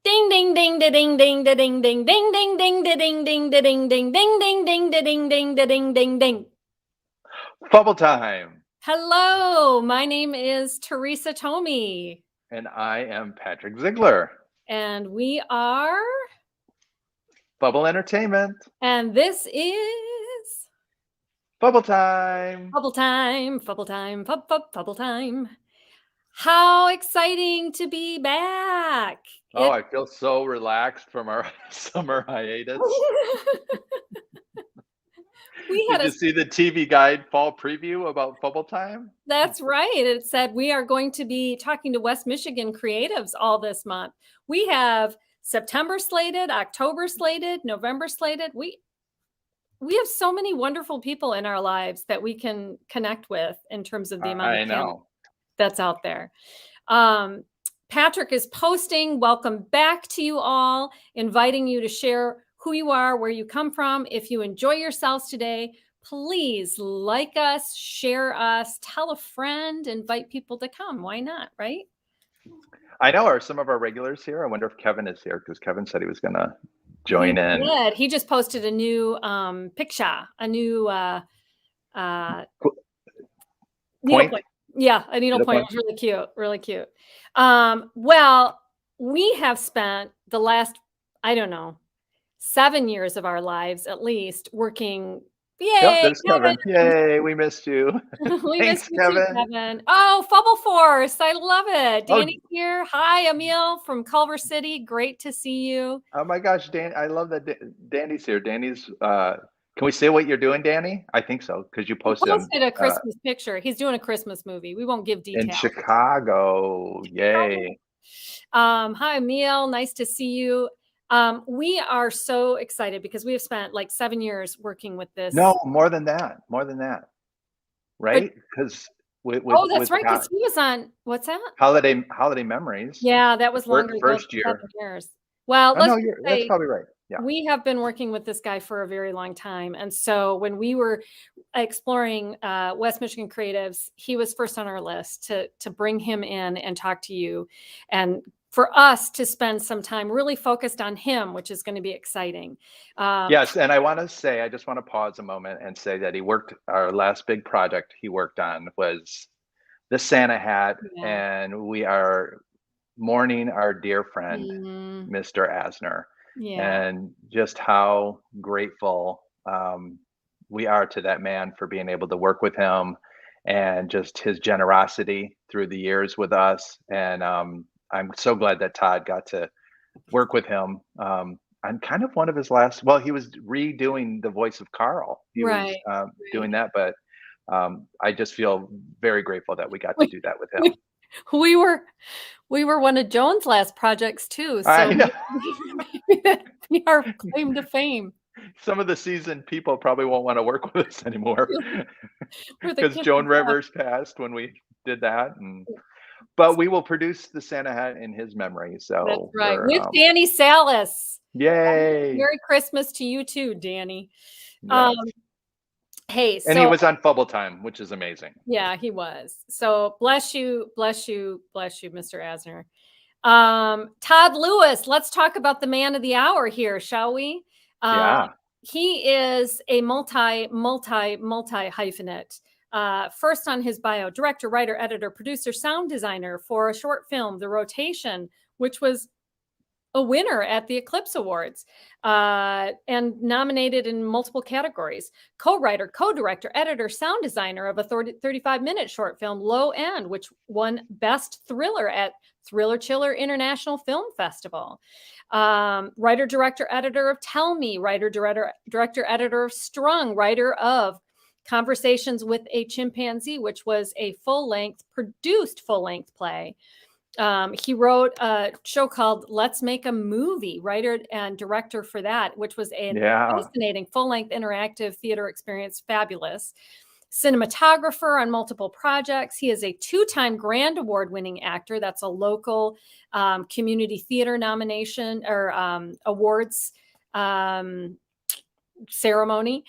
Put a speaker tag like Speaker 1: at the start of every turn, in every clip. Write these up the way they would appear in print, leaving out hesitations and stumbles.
Speaker 1: Ding ding ding da ding ding da ding ding ding ding ding da ding ding da ding ding ding ding ding da ding ding da ding ding ding.
Speaker 2: Fubble time.
Speaker 1: Hello, my name is Teresa Tomey,
Speaker 2: And I am Patrick Ziegler.
Speaker 1: and we are,
Speaker 2: Fubble Entertainment.
Speaker 1: and this is
Speaker 2: Fubble time.
Speaker 1: Fubble time, Fubble time, Fubble time. How exciting to be back!
Speaker 2: Oh, I feel so relaxed from our summer hiatus.
Speaker 1: We had
Speaker 2: Did you see the TV Guide fall preview about Fubble time?
Speaker 1: That's right. It said we are going to be talking to West Michigan creatives all this month. We have September slated, October slated, November slated. We have so many wonderful people in our lives that we can connect with in terms of the amount of talent that's out there. Patrick is posting. Welcome back to you all, inviting you to share who you are, where you come from. If you enjoy yourselves today, please like us, share us, tell a friend, invite people to come. Why not, right?
Speaker 2: I know. Are some of our regulars here? I wonder if Kevin is here, because Kevin said he was going to join in.
Speaker 1: Did. He just posted a new picture, a new needlepoint. Yeah, a needlepoint. It was really cute, really cute. Well, we have spent the last, I don't know, 7 years of our lives at least working. Yay,
Speaker 2: yep, there's Kevin. Yay, we missed you.
Speaker 1: Thanks, Kevin. Kevin. Oh, Fubble Force. I love it. Danny's here. Hi, Emil from Culver City. Great to see you.
Speaker 2: Oh my gosh, Dan, I love that Danny's here. Danny's can we say what you're doing, Danny? I think so, because you posted
Speaker 1: a Christmas picture. He's doing a Christmas movie. We won't give details.
Speaker 2: In Chicago. Yay.
Speaker 1: Hi, Emil. Nice to see you. We are so excited because we have spent like 7 years working with this.
Speaker 2: No, more than that. Right? Because
Speaker 1: that's right. Because he was on, what's that?
Speaker 2: Holiday Memories.
Speaker 1: Yeah, that was longer.
Speaker 2: First year.
Speaker 1: 7 years. Well,
Speaker 2: that's probably right. Yeah.
Speaker 1: We have been working with this guy for a very long time. And so when we were exploring West Michigan creatives, he was first on our list to bring him in and talk to you, and for us to spend some time really focused on him, which is going to be exciting.
Speaker 2: Yes. And I just want to pause a moment and say that our last big project he worked on was the Santa hat. Yeah. And we are mourning our dear friend, Mr. Asner. Yeah. And just how grateful we are to that man for being able to work with him, and just his generosity through the years with us. And I'm so glad that Todd got to work with him on kind of one of his last, well, he was redoing the voice of Carl. He was doing that, but I just feel very grateful that we got to do that with him.
Speaker 1: We were one of Joan's last projects too. So
Speaker 2: I know.
Speaker 1: we are claim to fame.
Speaker 2: Some of the seasoned people probably won't want to work with us anymore because Joan Rivers passed when we did that. But we will produce the Santa hat in his memory. So
Speaker 1: that's right. With Danny Salas.
Speaker 2: Yay.
Speaker 1: Merry Christmas to you too, Danny.
Speaker 2: Yes.
Speaker 1: Hey,
Speaker 2: and he was on Fubble Time, which is amazing.
Speaker 1: Yeah, he was. So bless you, Mr. Asner. Todd Lewis, let's talk about the man of the hour here, shall we?
Speaker 2: Yeah.
Speaker 1: He is a multi hyphenate. First on his bio, director, writer, editor, producer, sound designer for a short film, The Rotation, which was a winner at the Eclipse Awards and nominated in multiple categories. Co-writer, co-director, editor, sound designer of a 35-minute short film, Low End, which won Best Thriller at Thriller Chiller International Film Festival. Writer, director, editor of Tell Me, writer, director, editor of Strung, writer of Conversations with a Chimpanzee, which was a produced full-length play. He wrote a show called Let's Make a Movie, writer and director for that, which was a fascinating full-length interactive theater experience. Fabulous. Cinematographer on multiple projects. He is a 2-time Grand Award-winning actor. That's a local community theater nomination or awards ceremony.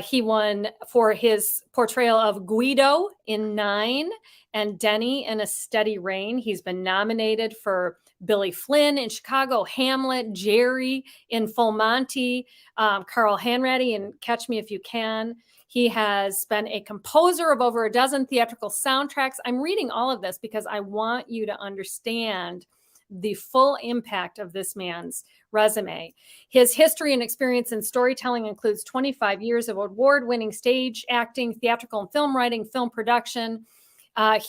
Speaker 1: He won for his portrayal of Guido in 9 and Denny in A Steady Rain. He's been nominated for Billy Flynn in Chicago, Hamlet, Jerry in Full Monty, Carl Hanratty in Catch Me If You Can. He has been a composer of over a dozen theatrical soundtracks. I'm reading all of this because I want you to understand the full impact of this man's resume. His history and experience in storytelling includes 25 years of award-winning stage acting, theatrical and film writing, film production.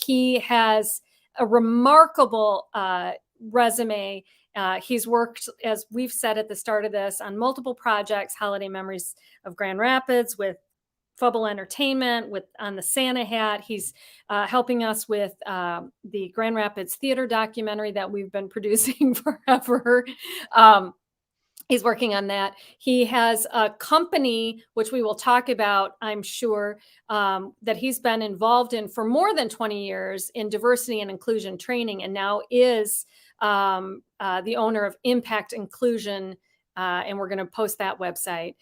Speaker 1: He has a remarkable resume. He's worked, as we've said at the start of this, on multiple projects, Holiday Memories of Grand Rapids with Fubble Entertainment, on the Santa Hat. He's helping us with the Grand Rapids theater documentary that we've been producing forever. He's working on that. He has a company, which we will talk about, I'm sure, that he's been involved in for more than 20 years in diversity and inclusion training, and now is the owner of Impact Inclusion, and we're going to post that website.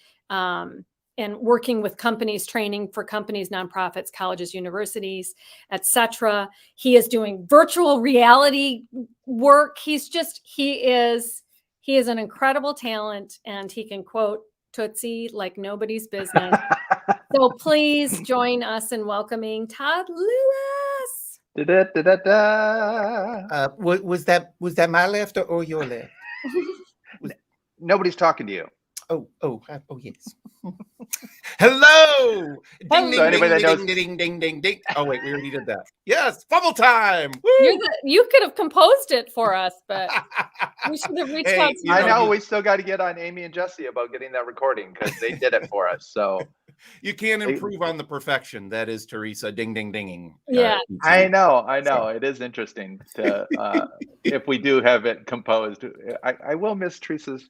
Speaker 1: And working with companies, training for companies, nonprofits, colleges, universities, etc. He is doing virtual reality work. He is an incredible talent, and he can quote Tootsie like nobody's business. So please join us in welcoming Todd Lewis.
Speaker 3: Was that my laughter or your laughter?
Speaker 2: Nobody's talking to you.
Speaker 3: Oh, yes. Hello. Ding,
Speaker 2: So
Speaker 3: ding,
Speaker 2: anybody that
Speaker 3: ding,
Speaker 2: knows-
Speaker 3: ding, ding, ding, ding, ding. Oh wait, we already did that. Yes, Fubble time.
Speaker 1: You could have composed it for us, but we should have reached out to you.
Speaker 2: I know we still got to get on Amy and Jesse about getting that recording because they did it for us. So
Speaker 3: you can't improve on the perfection that is Teresa ding ding dinging.
Speaker 1: Yeah.
Speaker 2: I know. It is interesting to if we do have it composed. I will miss Teresa's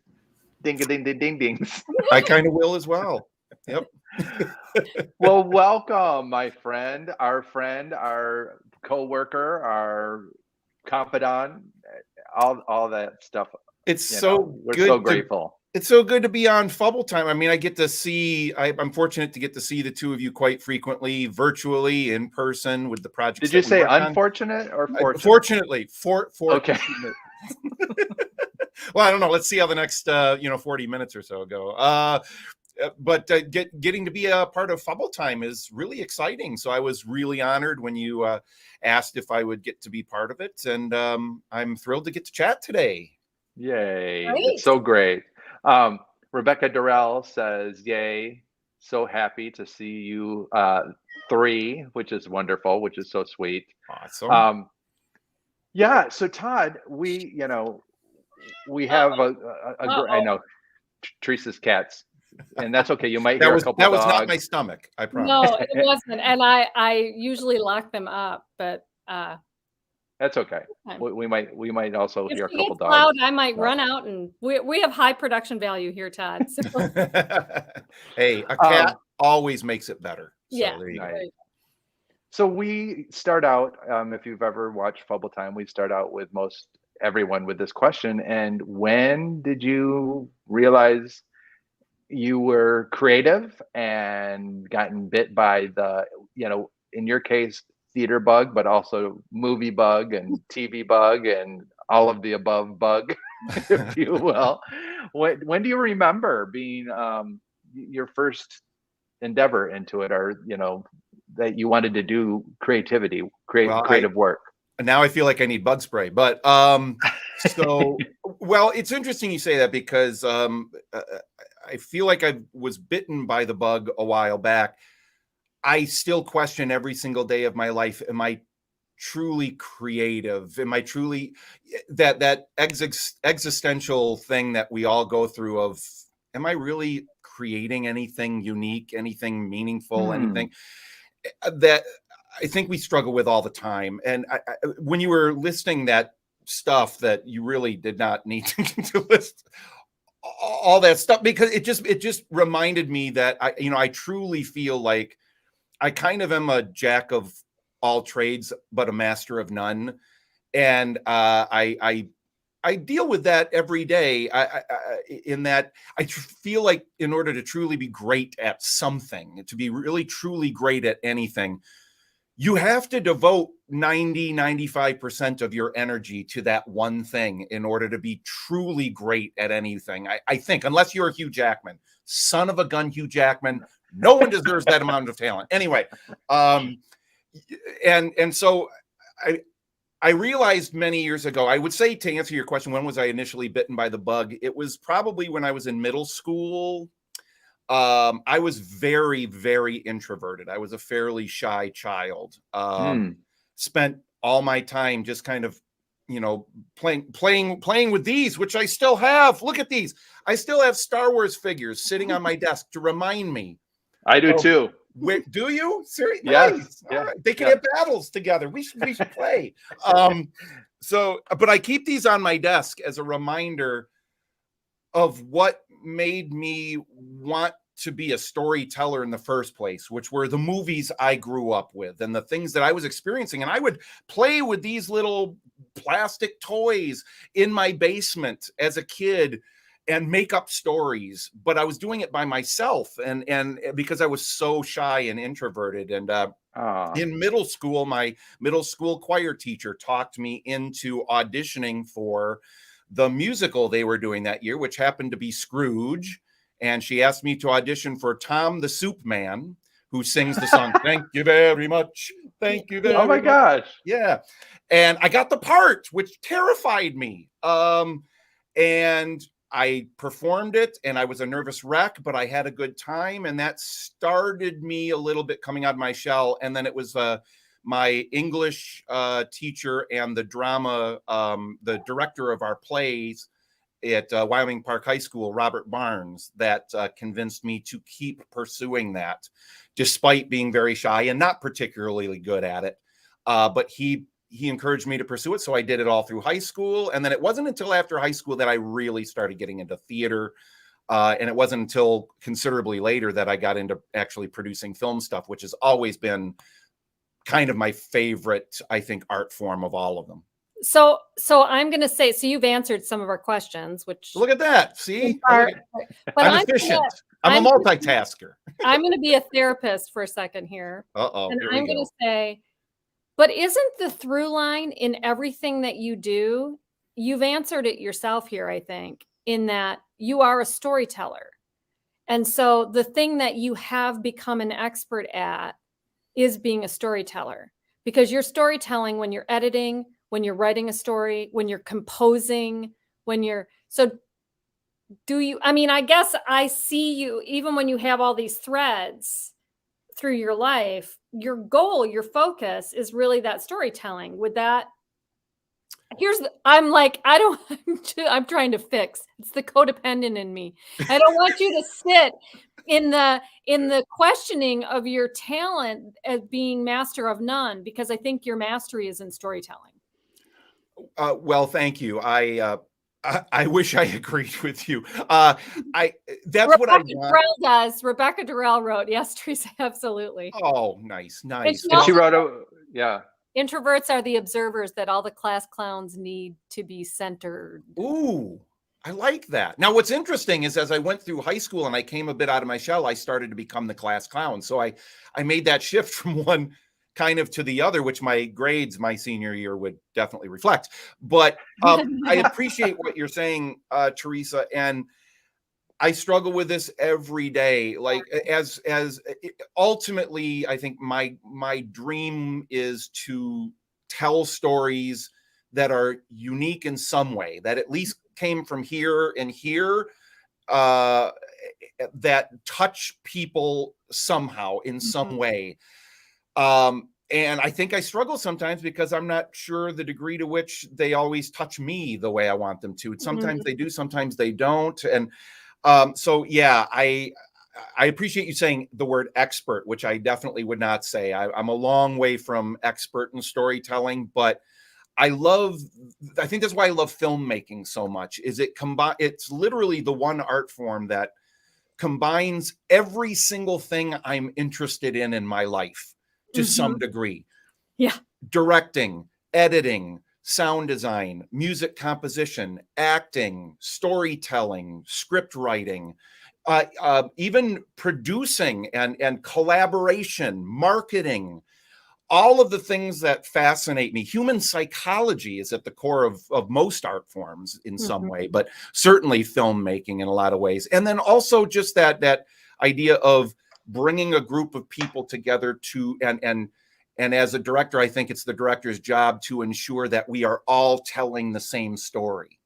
Speaker 2: ding ding ding ding dings.
Speaker 3: I kind of will as well. Yep.
Speaker 2: Well, welcome, my friend, our co-worker, our confidant, all that stuff.
Speaker 3: It's so
Speaker 2: we're
Speaker 3: good.
Speaker 2: so grateful.
Speaker 3: It's so good to be on Fubble time. I mean, I'm fortunate to get to see the two of you quite frequently, virtually, in person with the project.
Speaker 2: Did you say unfortunate or fortunate?
Speaker 3: Fortunately,
Speaker 2: Okay.
Speaker 3: Well, I don't know. Let's see how the next 40 minutes or so go. But getting to be a part of Fubble time is really exciting. So I was really honored when you asked if I would get to be part of it, and I'm thrilled to get to chat today.
Speaker 2: Yay!
Speaker 1: Great.
Speaker 2: It's so great. Rebecca Durrell says, "Yay! So happy to see you 3, which is wonderful, which is so sweet."
Speaker 3: Awesome.
Speaker 2: Yeah. So Todd, we have I know Teresa's cats. And that's okay. You might hear a couple
Speaker 3: that was
Speaker 2: dogs.
Speaker 3: not my stomach, I promise.
Speaker 1: No, it wasn't. And I usually lock them up, but
Speaker 2: that's okay. We might also hear a couple dogs.
Speaker 1: Loud, I might run out, and we have high production value here, Todd. So.
Speaker 3: Hey, a cat always makes it better. So
Speaker 1: Yeah.
Speaker 3: there you go.
Speaker 1: Right.
Speaker 2: So we start out, if you've ever watched Fubble Time, we start out with most everyone with this question. And when did you realize you were creative and gotten bit by the, in your case, theater bug, but also movie bug and TV bug and all of the above bug, if you will? When do you remember being your first endeavor into it, or that you wanted to do creative work?
Speaker 3: Now I feel like I need bug spray, but so well, it's interesting you say that because I feel like I was bitten by the bug a while back. I still question every single day of my life: am I truly creative? Am I truly that existential thing that we all go through of, am I really creating anything unique, anything meaningful, anything that I think we struggle with all the time? And when you were listing that stuff that you really did not need to list all that stuff, because it just reminded me that I truly feel like I kind of am a jack of all trades, but a master of none. And I I deal with that every day. In that I feel like in order to truly be great at something, to be really truly great at anything, you have to devote 95% of your energy to that one thing in order to be truly great at anything. I think, unless you're Hugh Jackman, son of a gun, Hugh Jackman, no one deserves that amount of talent. Anyway, and so I realized many years ago, I would say, to answer your question, when was I initially bitten by the bug? It was probably when I was in middle school. I was very, very introverted. I was a fairly shy child. Spent all my time just kind of, playing with these, which I still have. Look at these. I still have Star Wars figures sitting on my desk to remind me.
Speaker 2: I do too.
Speaker 3: Wait, do you? Seriously?
Speaker 2: Yes.
Speaker 3: Nice.
Speaker 2: Yeah.
Speaker 3: Right. They can have battles together. We should play. But I keep these on my desk as a reminder of what made me want to be a storyteller in the first place, which were the movies I grew up with and the things that I was experiencing. And I would play with these little plastic toys in my basement as a kid and make up stories, but I was doing it by myself, and because I was so shy and introverted. And in middle school, my middle school choir teacher talked me into auditioning for the musical they were doing that year, which happened to be Scrooge. And she asked me to audition for Tom the Soup Man, who sings the song, "Thank you very much. Thank you very much."
Speaker 2: Oh my gosh.
Speaker 3: Yeah. And I got the part, which terrified me. And I performed it, and I was a nervous wreck, but I had a good time. And that started me a little bit coming out of my shell. And then it was my English teacher and the drama, the director of our plays at Wyoming Park High School, Robert Barnes, that convinced me to keep pursuing that, despite being very shy and not particularly good at it. But he encouraged me to pursue it. So I did it all through high school. And then it wasn't until after high school that I really started getting into theater. And it wasn't until considerably later that I got into actually producing film stuff, which has always been kind of my favorite, I think, art form of all of them.
Speaker 1: So I'm going to say, so you've answered some of our questions, which
Speaker 3: look at that. See,
Speaker 1: but
Speaker 3: I'm efficient. I'm a multitasker.
Speaker 1: I'm going to be a therapist for a second here. And I'm going to say, but isn't the through line in everything that you do? You've answered it yourself here, I think, in that you are a storyteller. And so the thing that you have become an expert at is being a storyteller, because you're storytelling when you're editing, when you're writing a story, when you're composing, I guess I see you, even when you have all these threads through your life, your goal, your focus is really that storytelling. With that, I'm trying to fix. It's the codependent in me. I don't want you to sit in the questioning of your talent as being master of none, because I think your mastery is in storytelling.
Speaker 3: Well, thank you. I wish I agreed with you.
Speaker 1: Rebecca Durrell wrote, yes, Teresa, absolutely.
Speaker 3: Oh, nice.
Speaker 1: And
Speaker 2: she wrote
Speaker 1: introverts are the observers that all the class clowns need to be centered.
Speaker 3: Ooh, I like that. Now, what's interesting is as I went through high school and I came a bit out of my shell, I started to become the class clown. So I made that shift from one kind of to the other, which my grades my senior year would definitely reflect. But I appreciate what you're saying, Teresa, and I struggle with this every day. Like as ultimately, I think my dream is to tell stories that are unique in some way, that at least came from here and here, that touch people somehow in some way. And I think I struggle sometimes because I'm not sure the degree to which they always touch me the way I want them to. Sometimes they do, sometimes they don't. And so, yeah, I appreciate you saying the word expert, which I definitely would not say. I'm a long way from expert in storytelling, but I think that's why I love filmmaking so much, is it's literally the one art form that combines every single thing I'm interested in my life to some degree.
Speaker 1: Yeah.
Speaker 3: Directing, editing, sound design, music composition, acting, storytelling, script writing, even producing and collaboration, marketing, all of the things that fascinate me. Human psychology is at the core of most art forms in some way, but certainly filmmaking in a lot of ways. And then also just that idea of bringing a group of people together to, and as a director, I think it's the director's job to ensure that we are all telling the same story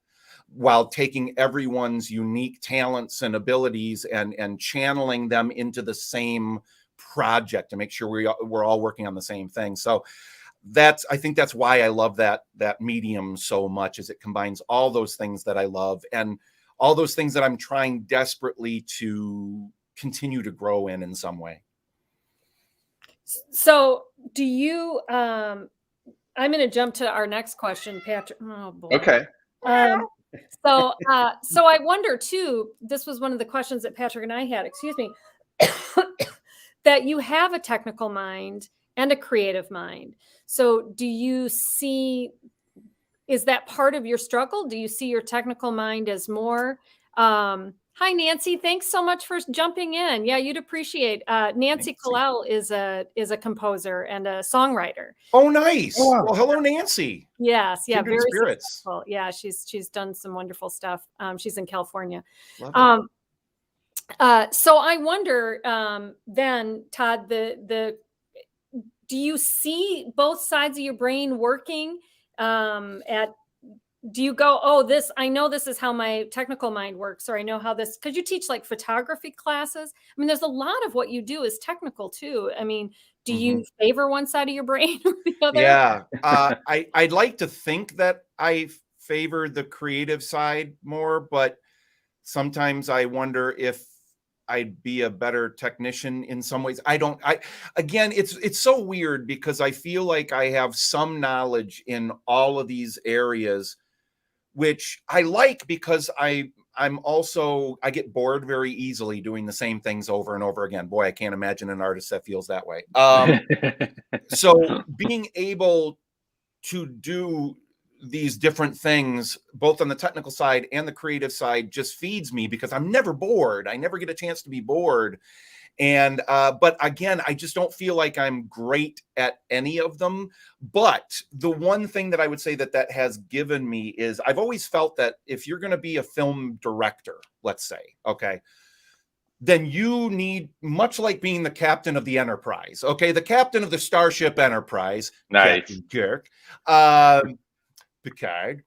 Speaker 3: while taking everyone's unique talents and abilities and channeling them into the same project to make sure we're all working on the same thing. So I think that's why I love that medium so much, is it combines all those things that I love and all those things that I'm trying desperately to continue to grow in some way.
Speaker 1: So do you, I'm going to jump to our next question, Patrick. Oh boy.
Speaker 2: Okay.
Speaker 1: So I wonder too, this was one of the questions that Patrick and I had, excuse me, that you have a technical mind and a creative mind. So do you see, is that part of your struggle? Do you see your technical mind as more, hi, Nancy. Thanks so much for jumping in. Yeah, you'd appreciate. Nancy Kalel is a composer and a songwriter.
Speaker 3: Oh, nice. Oh, wow. Well, hello, Nancy.
Speaker 1: Yes, yeah,
Speaker 3: Kindred
Speaker 1: very
Speaker 3: spirits.
Speaker 1: successful. Yeah, she's done some wonderful stuff. She's in California. So I wonder, then, Todd, do you see both sides of your brain working? Do you go, oh, I know this is how my technical mind works, or I know how this, could you teach like photography classes? I mean, there's a lot of what you do is technical too. I mean, do you favor one side of your brain or the other?
Speaker 3: Yeah, I'd like to think that I favor the creative side more, but sometimes I wonder if I'd be a better technician in some ways. Again, it's so weird because I feel like I have some knowledge in all of these areas, which I like because I get bored very easily doing the same things over and over again. Boy, I can't imagine an artist that feels that way. So being able to do these different things, both on the technical side and the creative side, just feeds me because I'm never bored. I never get a chance to be bored. And, but again, I just don't feel like I'm great at any of them. But the one thing that I would say that has given me is I've always felt that if you're going to be a film director, let's say, okay, then you need, much like being the captain of the Enterprise, okay, the captain of the Starship Enterprise,
Speaker 2: nice.
Speaker 3: Captain Kirk, Picard,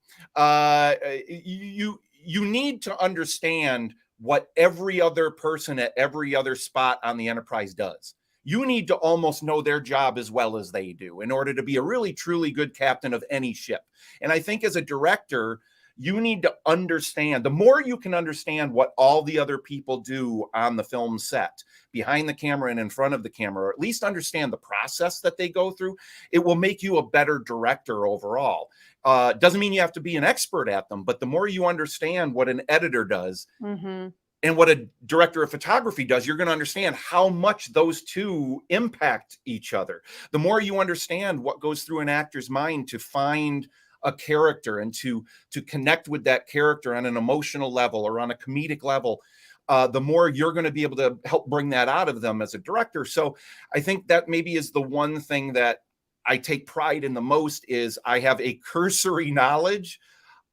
Speaker 3: you need to understand what every other person at every other spot on the Enterprise does. You need to almost know their job as well as they do in order to be a really, truly good captain of any ship. And I think as a director, you need to understand, the more you can understand what all the other people do on the film set, behind the camera and in front of the camera, or at least understand the process that they go through, it will make you a better director overall. Doesn't mean you have to be an expert at them, but the more you understand what an editor does and what a director of photography does, you're going to understand how much those two impact each other. The more you understand what goes through an actor's mind to find a character and to connect with that character on an emotional level or on a comedic level, the more you're going to be able to help bring that out of them as a director. So I think that maybe is the one thing that I take pride in the most, is I have a cursory knowledge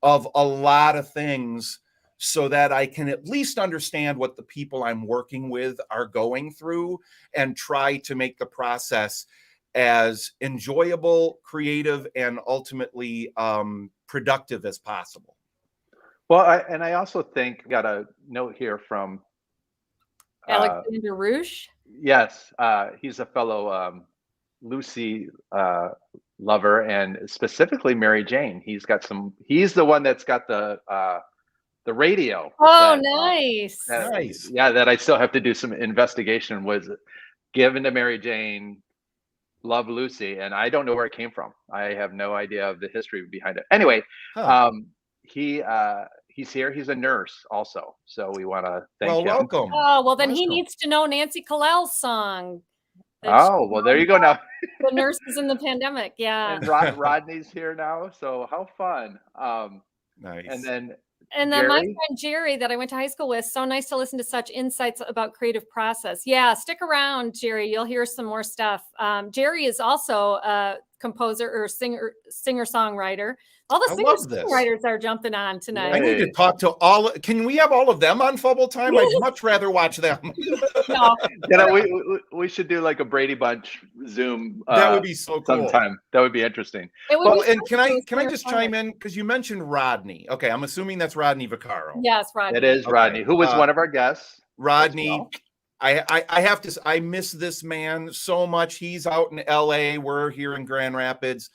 Speaker 3: of a lot of things so that I can at least understand what the people I'm working with are going through and try to make the process as enjoyable, creative, and ultimately productive as possible.
Speaker 2: Well, I also think, got a note here from
Speaker 1: Alexander Rouge.
Speaker 2: Yes, he's a fellow Lucy lover, and specifically Mary Jane. He's the one that's got the radio.
Speaker 1: Oh, nice.
Speaker 3: Nice.
Speaker 2: Yeah, that I still have to do some investigation, was given to Mary Jane, love Lucy, and I don't know where it came from. I have no idea of the history behind it. Anyway, he's here. He's a nurse also, so we want to thank him.
Speaker 3: Welcome.
Speaker 1: Oh, well, then he needs to know Nancy Kalel's song.
Speaker 2: Oh, well, there you go now.
Speaker 1: The nurses in the pandemic. Yeah.
Speaker 2: And Rodney's here now, so how fun.
Speaker 3: Nice.
Speaker 2: And then
Speaker 1: my
Speaker 2: Jerry?
Speaker 1: friend Jerry that I went to high school with, so nice to listen to such insights about creative process. Yeah, stick around, Jerry. You'll hear some more stuff. Jerry is also a composer or singer-songwriter. All the singer-songwriters are jumping on tonight.
Speaker 3: I need to talk to all. Can we have all of them on Fubble time? I'd much rather watch them.
Speaker 1: No.
Speaker 2: We should do like a Brady Bunch Zoom.
Speaker 3: That would be so cool.
Speaker 2: Sometime. That would be interesting.
Speaker 3: Well, and can I just chime in, because you mentioned Rodney? Okay, I'm assuming that's Rodney Vaccaro.
Speaker 1: Yes, Rodney.
Speaker 2: It is Rodney, who was one of our guests.
Speaker 3: Rodney. Well. I have to. I miss this man so much. He's out in LA. We're here in Grand Rapids.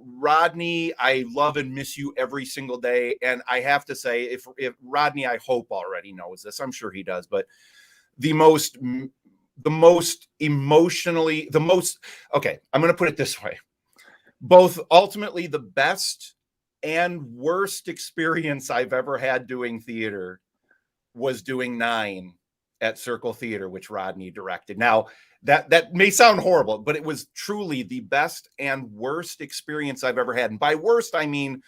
Speaker 3: Rodney, I love and miss you every single day. And I have to say, if Rodney, I hope already knows this. I'm sure he does. But the most emotionally, okay, I'm going to put it this way. Both ultimately the best and worst experience I've ever had doing theater was doing 9 at Circle Theater, which Rodney directed. Now, that may sound horrible, but it was truly the best and worst experience I've ever had. And by worst, I mean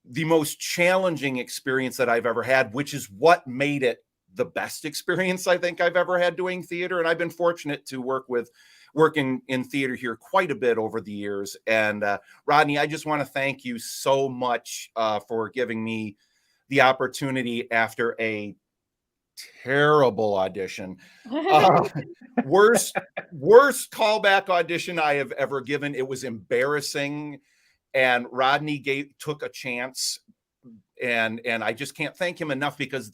Speaker 3: the most challenging experience that I've ever had, which is what made it the best experience I think I've ever had doing theater. And I've been fortunate to working in theater here quite a bit over the years. And Rodney, I just want to thank you so much for giving me the opportunity after a terrible audition, worst callback audition I have ever given. It was embarrassing, and Rodney took a chance, and I just can't thank him enough, because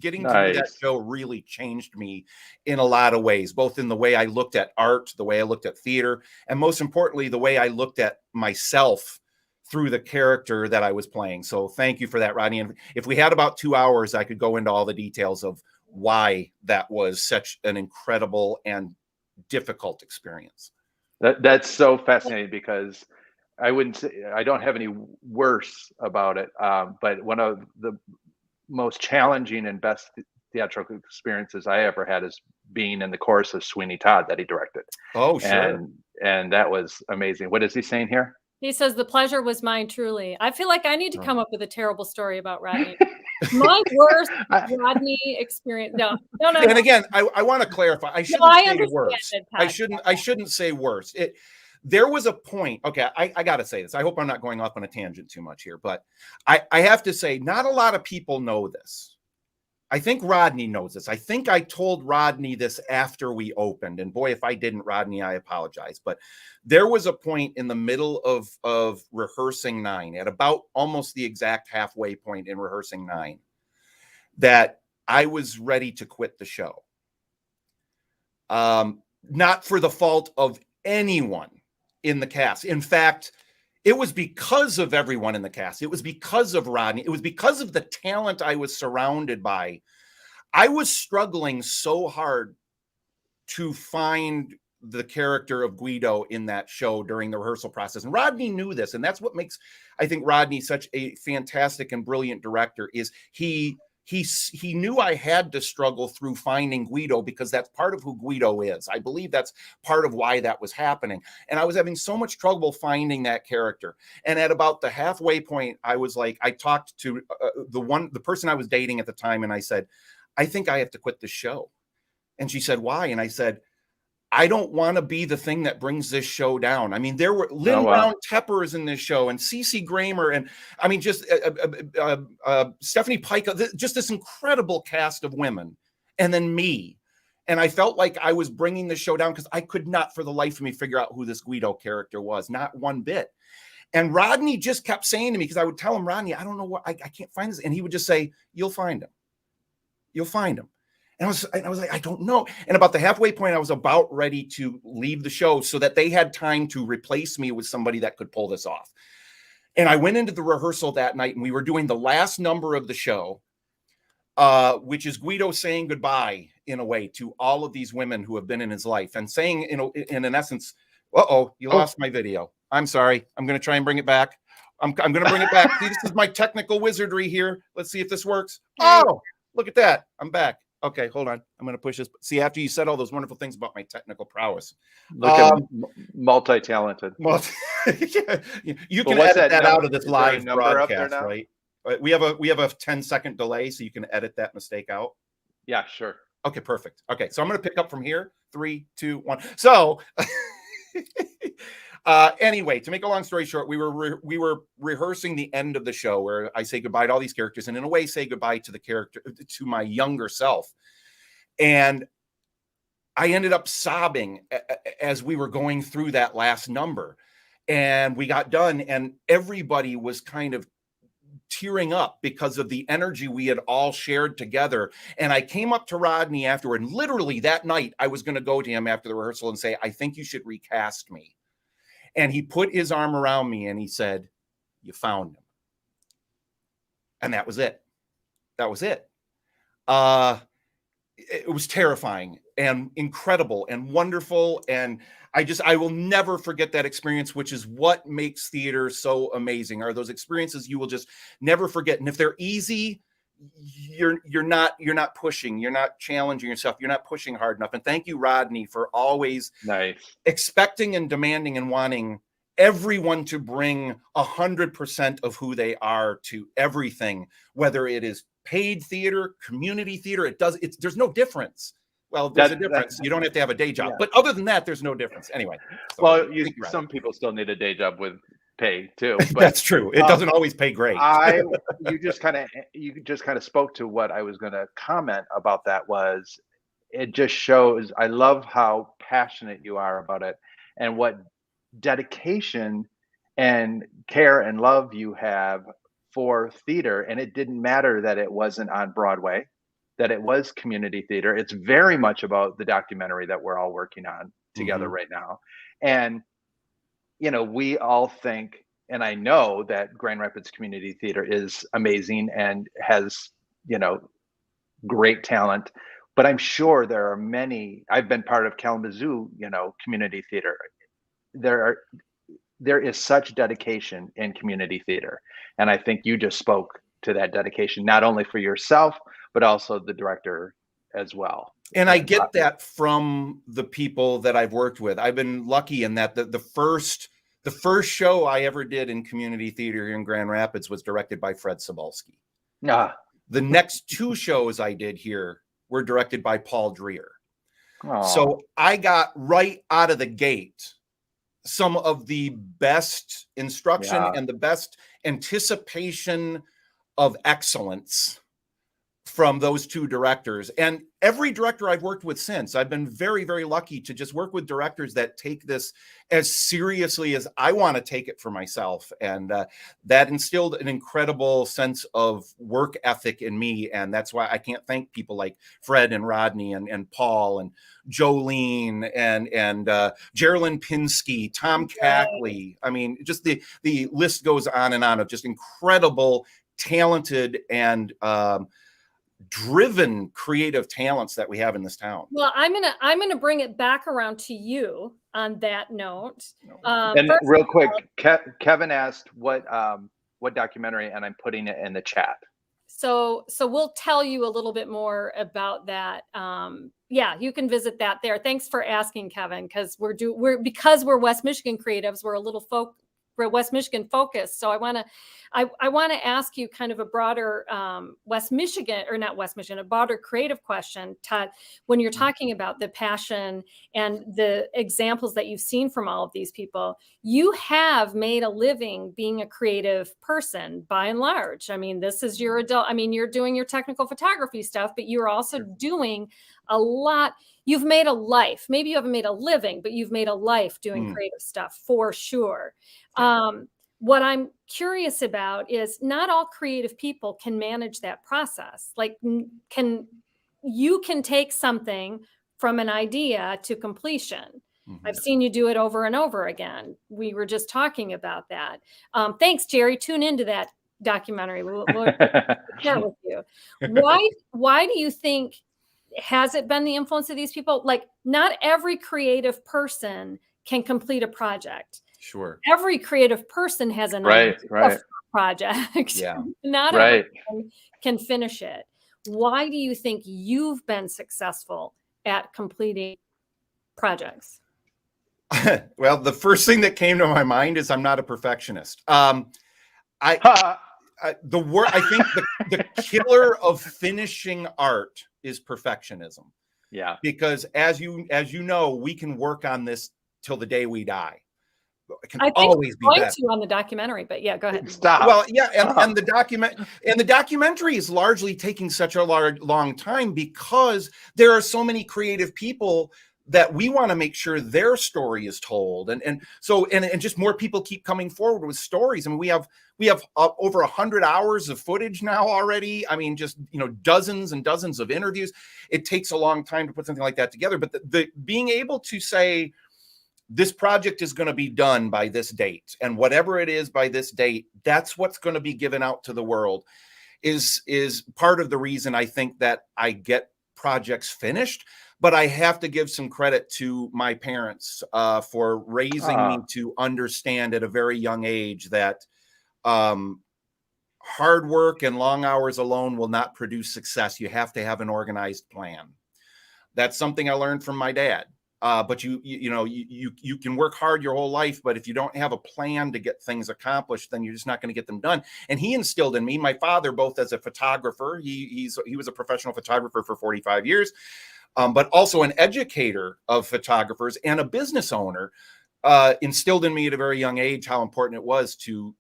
Speaker 3: getting to do that show really changed me in a lot of ways, both in the way I looked at art, the way I looked at theater, and most importantly, the way I looked at myself through the character that I was playing. So thank you for that, Rodney. And if we had about 2 hours, I could go into all the details of why that was such an incredible and difficult experience.
Speaker 2: That's so fascinating, because I wouldn't say I don't have any worse about it. But one of the most challenging and best theatrical experiences I ever had is being in the chorus of Sweeney Todd that he directed.
Speaker 3: Oh, sure.
Speaker 2: And that was amazing. What is he saying here?
Speaker 1: He says, the pleasure was mine, truly. I feel like I need to come up with a terrible story about Rodney. My worst Rodney experience. No.
Speaker 3: And again, I want to clarify. I shouldn't say worse. I shouldn't say worse. There was a point. Okay, I got to say this. I hope I'm not going off on a tangent too much here, but I have to say, not a lot of people know this. I think Rodney knows this. I think I told Rodney this after we opened. And boy, if I didn't, Rodney, I apologize. But there was a point in the middle of rehearsing 9, at about almost the exact halfway point in rehearsing 9, that I was ready to quit the show. Not for the fault of anyone in the cast. In fact, it was because of everyone in the cast. It was because of Rodney. It was because of the talent I was surrounded by. I was struggling so hard to find the character of Guido in that show during the rehearsal process. And Rodney knew this. And that's what makes, I think, Rodney such a fantastic and brilliant director, is he knew I had to struggle through finding Guido, because that's part of who Guido is. I believe that's part of why that was happening. And I was having so much trouble finding that character. And at about the halfway point, I was like, I talked to the person I was dating at the time, and I said, I think I have to quit the show. And she said, why? And I said, I don't want to be the thing that brings this show down. I mean, there were Lynn Brown Teppers in this show, and Cece Gramer, and I mean, just Stephanie Pike, just this incredible cast of women, and then me. And I felt like I was bringing the show down, because I could not for the life of me figure out who this Guido character was, not one bit. And Rodney just kept saying to me, because I would tell him, Rodney, I don't know what, I can't find this. And he would just say, you'll find him. You'll find him. And I was like, I don't know. And about the halfway point, I was about ready to leave the show so that they had time to replace me with somebody that could pull this off. And I went into the rehearsal that night, and we were doing the last number of the show, which is Guido saying goodbye, in a way, to all of these women who have been in his life, and saying, in an essence, you lost my video. I'm sorry. I'm going to try and bring it back. I'm going to bring it back. See, this is my technical wizardry here. Let's see if this works. Oh, look at that. I'm back. Okay, hold on. I'm going to push this. See, after you said all those wonderful things about my technical prowess.
Speaker 2: Look at multi-talented.
Speaker 3: Well, yeah, you
Speaker 2: But
Speaker 3: can
Speaker 2: what's
Speaker 3: edit that
Speaker 2: number?
Speaker 3: out of this
Speaker 2: Is there a
Speaker 3: live
Speaker 2: number up there
Speaker 3: broadcast,
Speaker 2: now?
Speaker 3: right? We have a 10-second delay, so you can edit that mistake out.
Speaker 2: Yeah, sure.
Speaker 3: Okay, perfect. Okay, so I'm going to pick up from here. 3, 2, 1. So, anyway, to make a long story short, we were rehearsing the end of the show where I say goodbye to all these characters, and in a way, say goodbye to the character, to my younger self, and I ended up sobbing as we were going through that last number, and we got done, and everybody was kind of tearing up because of the energy we had all shared together. And I came up to Rodney afterward, and literally that night I was going to go to him after the rehearsal and say, I think you should recast me. And he put his arm around me and he said, you found him. And that was it. That was it. It was terrifying and incredible and wonderful. And I will never forget that experience, which is what makes theater so amazing, are those experiences you will just never forget. And if they're easy, you're not pushing, you're not challenging yourself, you're not pushing hard enough. And thank you, Rodney, for always expecting and demanding and wanting everyone to bring 100% of who they are to everything, whether it is paid theater, community theater. There's no difference. Well, there's a difference. You don't have to have a day job, but other than that, there's no difference. Anyway. So,
Speaker 2: well, some people still need a day job with pay too. But,
Speaker 3: that's true. It doesn't always pay great.
Speaker 2: You just kind of spoke to what I was going to comment about. That was, it just shows. I love how passionate you are about it, and what dedication and care and love you have for theater. And it didn't matter that it wasn't on Broadway, that it was community theater. It's very much about the documentary that we're all working on together right now. And, we all think, and I know that Grand Rapids Community Theater is amazing and has, great talent, but I'm sure there are many. I've been part of Kalamazoo, community theater. There is such dedication in community theater. And I think you just spoke to that dedication, not only for yourself, but also the director as well.
Speaker 3: And I get that from the people that I've worked with. I've been lucky in that the first show I ever did in community theater here in Grand Rapids was directed by Fred Cebulski. The next 2 shows I did here were directed by Paul Dreer. So I got right out of the gate some of the best instruction and the best anticipation of excellence from those 2 directors. And every director I've worked with since, I've been very, very lucky to just work with directors that take this as seriously as I want to take it for myself. And that instilled an incredible sense of work ethic in me. And that's why I can't thank people like Fred and Rodney and Paul and Jolene and Geraldine Pinsky, Tom Cackley. I mean, just the list goes on and on of just incredible, talented, and driven creative talents that we have in this town.
Speaker 1: Well, I'm gonna bring it back around to you on that note.
Speaker 2: And real quick, Kevin asked what documentary, and I'm putting it in the chat.
Speaker 1: So we'll tell you a little bit more about that. Yeah, you can visit that there. Thanks for asking, Kevin, because we're West Michigan creatives. We're a little we're West Michigan focused. So I want to ask you kind of a broader a broader creative question, Todd, when you're talking about the passion and the examples that you've seen from all of these people. You have made a living being a creative person by and large. I mean, this is your adult. I mean, you're doing your technical photography stuff, but you're also doing a lot. You've made a life. Maybe you haven't made a living, but you've made a life doing creative stuff for sure. What I'm curious about is not all creative people can manage that process. Like, you can take something from an idea to completion. I've seen you do it over and over again. We were just talking about that. Thanks, Jerry. Tune into that documentary. We'll share with you. Why do you think, has it been the influence of these people? Like, not every creative person can complete a project.
Speaker 3: Sure.
Speaker 1: Every creative person has an
Speaker 2: right
Speaker 1: project.
Speaker 3: Yeah.
Speaker 1: Not everyone can finish it. Why do you think you've been successful at completing projects?
Speaker 3: Well, the first thing that came to my mind is I'm not a perfectionist. I think the killer of finishing art is perfectionism.
Speaker 2: Yeah.
Speaker 3: Because as you know, we can work on this till the day we die. It can
Speaker 1: I think
Speaker 3: always be
Speaker 1: going
Speaker 3: better.
Speaker 1: to on the documentary, but yeah, go ahead.
Speaker 2: Stop.
Speaker 3: Well, yeah, and the documentary is largely taking such a long time because there are so many creative people that we want to make sure their story is told, and just more people keep coming forward with stories. I mean, we have over 100 hours of footage now already. I mean, just dozens and dozens of interviews. It takes a long time to put something like that together, but the being able to say this project is going to be done by this date, and whatever it is by this date, that's what's going to be given out to the world, is part of the reason I think that I get projects finished. But I have to give some credit to my parents for raising me to understand at a very young age that hard work and long hours alone will not produce success. You have to have an organized plan. That's something I learned from my dad. But you can work hard your whole life, but if you don't have a plan to get things accomplished, then you're just not going to get them done. And he instilled in me, my father, both as a photographer, he was a professional photographer for 45 years, but also an educator of photographers and a business owner, instilled in me at a very young age how important it was to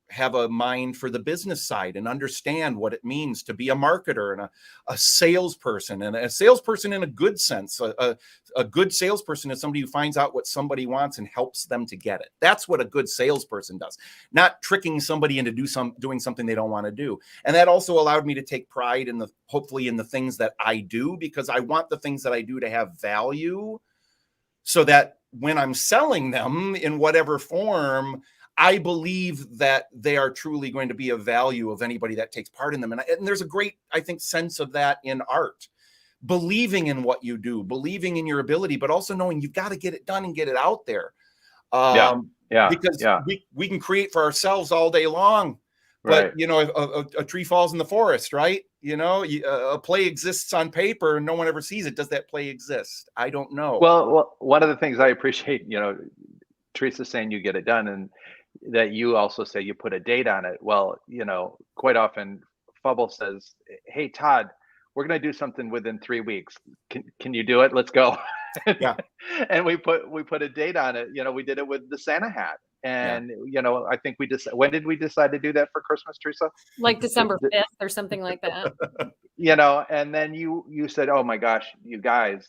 Speaker 3: have a mind for the business side and understand what it means to be a marketer and a salesperson, and a salesperson in a good sense. A good salesperson is somebody who finds out what somebody wants and helps them to get it. That's what a good salesperson does, not tricking somebody into doing something they don't want to do. And that also allowed me to take pride hopefully in the things that I do, because I want the things that I do to have value, so that when I'm selling them in whatever form, I believe that they are truly going to be of value of anybody that takes part in them. And there's a great, I think, sense of that in art. Believing in what you do, believing in your ability, but also knowing you've got to get it done and get it out there. Because we can create for ourselves all day long. But, a tree falls in the forest, right? A play exists on paper and no one ever sees it. Does that play exist? I don't know.
Speaker 2: Well, one of the things I appreciate, Teresa saying you get it done, and that you also say you put a date on it. Well, quite often Fubble says, "Hey, Todd, we're going to do something within 3 weeks. Can you do it? Let's go."
Speaker 3: Yeah.
Speaker 2: And we put a date on it. We did it with the Santa hat. And, I think when did we decide to do that for Christmas, Teresa?
Speaker 1: Like December 5th or something like that.
Speaker 2: And then you said, "Oh my gosh, you guys,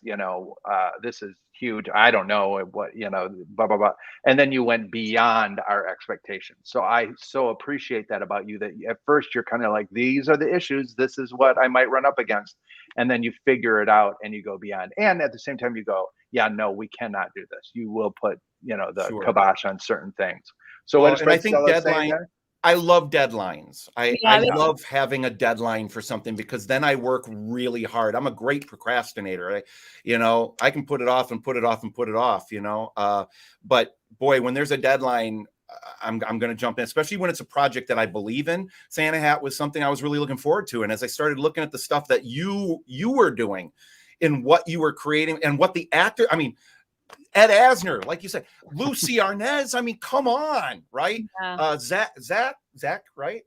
Speaker 2: this is huge. I don't know what, blah, blah, blah." And then you went beyond our expectations. So I so appreciate that about you, that at first you're kind of like, these are the issues. This is what I might run up against. And then you figure it out and you go beyond. And at the same time you go, yeah, no, we cannot do this. You will put, the kibosh on certain things. So what is Fred Stella saying there?
Speaker 3: I love deadlines. I love having a deadline for something, because then I work really hard. I'm a great procrastinator. I can put it off and put it off and put it off, but boy, when there's a deadline, I'm going to jump in, especially when it's a project that I believe in. Santa Hat was something I was really looking forward to. And as I started looking at the stuff that you were doing in what you were creating and what the actor, Ed Asner, like you said, Lucy Arnaz. Come on, right? Yeah. Zach, right?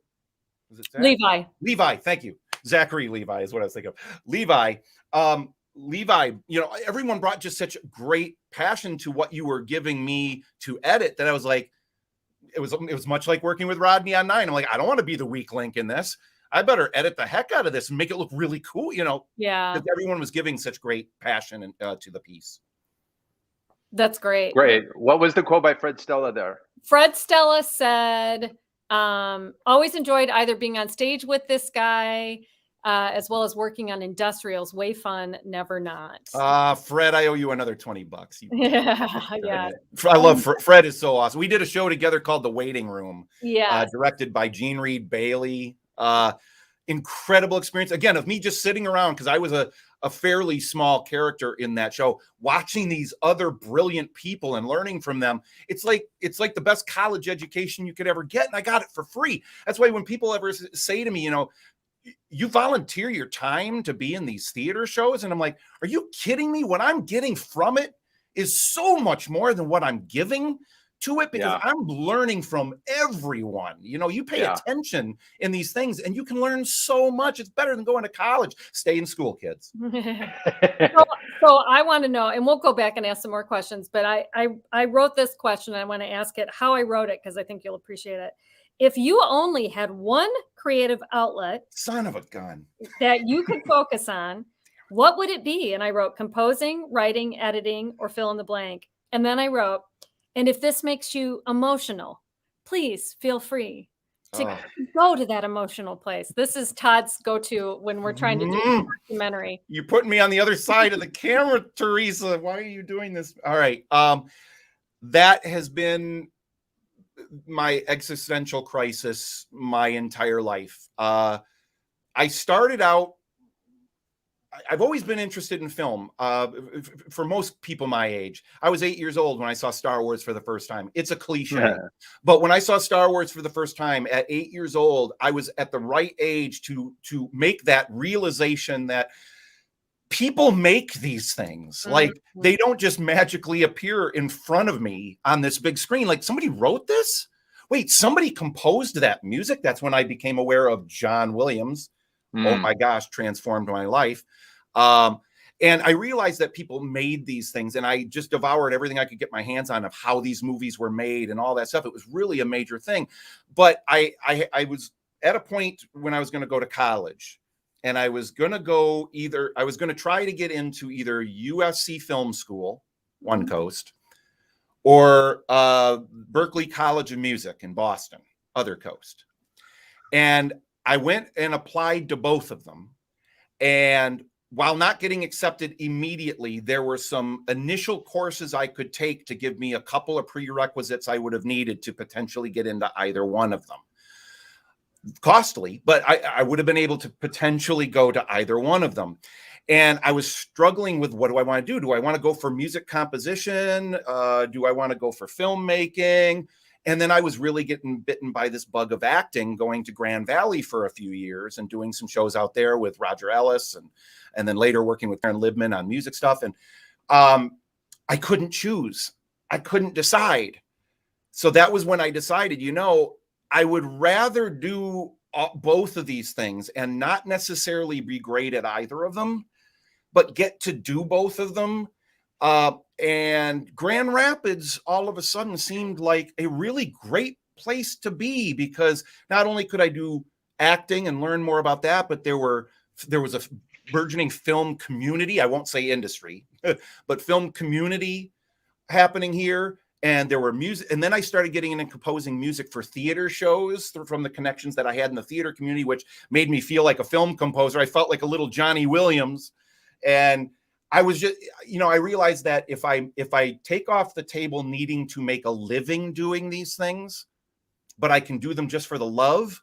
Speaker 3: Was it Zach? Levi. Thank you. Zachary Levi is what I was thinking of. Levi, everyone brought just such great passion to what you were giving me to edit, that I was like, it was much like working with Rodney on 9. I'm like, I don't want to be the weak link in this. I better edit the heck out of this and make it look really cool,
Speaker 1: Yeah.
Speaker 3: Because everyone was giving such great passion to the piece.
Speaker 1: That's great.
Speaker 2: Great. What was the quote by Fred Stella there?
Speaker 1: Fred Stella said, always enjoyed either being on stage with this guy, as well as working on industrials. Way fun, never not.
Speaker 3: Fred, I owe you another $20.
Speaker 1: Yeah.
Speaker 3: I love Fred is so awesome. We did a show together called The Waiting Room.
Speaker 1: Yeah.
Speaker 3: Directed by Jean Reed Bailey. Incredible experience. Again, of me just sitting around, because I was a fairly small character in that show, watching these other brilliant people and learning from them. It's like the best college education you could ever get, and I got it for free. That's why when people ever say to me, you volunteer your time to be in these theater shows. And I'm like, are you kidding me? What I'm getting from it is so much more than what I'm giving to it, because I'm learning from everyone. You know, you pay attention in these things and you can learn so much. It's better than going to college. Stay in school, kids.
Speaker 1: So I want to know, and we'll go back and ask some more questions, but I wrote this question and I want to ask it how I wrote it, because I think you'll appreciate it. If you only had one creative outlet,
Speaker 3: son of a gun,
Speaker 1: that you could focus on, what would it be? And I wrote composing, writing, editing, or fill in the blank. And then I wrote, and if this makes you emotional, please feel free to go to that emotional place. This is Todd's go-to when we're trying to do a documentary.
Speaker 3: You're putting me on the other side of the camera, Teresa. Why are you doing this? All right. That has been my existential crisis my entire life. I started out, I've always been interested in film. For most people my age, I was 8 years old when I saw Star Wars for the first time. It's a cliche, but when I saw Star Wars for the first time at 8 years old, I was at the right age to make that realization that people make these things. Like, they don't just magically appear in front of me on this big screen. Like, somebody wrote this? Wait, somebody composed that music? That's when I became aware of John Williams. Oh my gosh, transformed my life. And I realized that people made these things, and I just devoured everything I could get my hands on of how these movies were made and all that stuff. It was really a major thing. But I was at a point when I was going to go to college, and I was going to try to get into either USC Film School, one coast, or Berklee College of Music in Boston, other coast. And I went and applied to both of them. And while not getting accepted immediately, there were some initial courses I could take to give me a couple of prerequisites I would have needed to potentially get into either one of them. Costly, but I would have been able to potentially go to either one of them. And I was struggling with, what do I want to do? Do I want to go for music composition? Do I want to go for filmmaking? And then I was really getting bitten by this bug of acting, going to Grand Valley for a few years and doing some shows out there with Roger Ellis, and then later working with Karen Libman on music stuff. And I couldn't choose. I couldn't decide. So that was when I decided, I would rather do both of these things and not necessarily be great at either of them, but get to do both of them. And Grand Rapids all of a sudden seemed like a really great place to be, because not only could I do acting and learn more about that, but there was a burgeoning film community. I won't say industry, but film community happening here. And there were music. And then I started getting into composing music for theater shows from the connections that I had in the theater community, which made me feel like a film composer. I felt like a little Johnny Williams. And I was just, I realized that if I take off the table needing to make a living doing these things, but I can do them just for the love,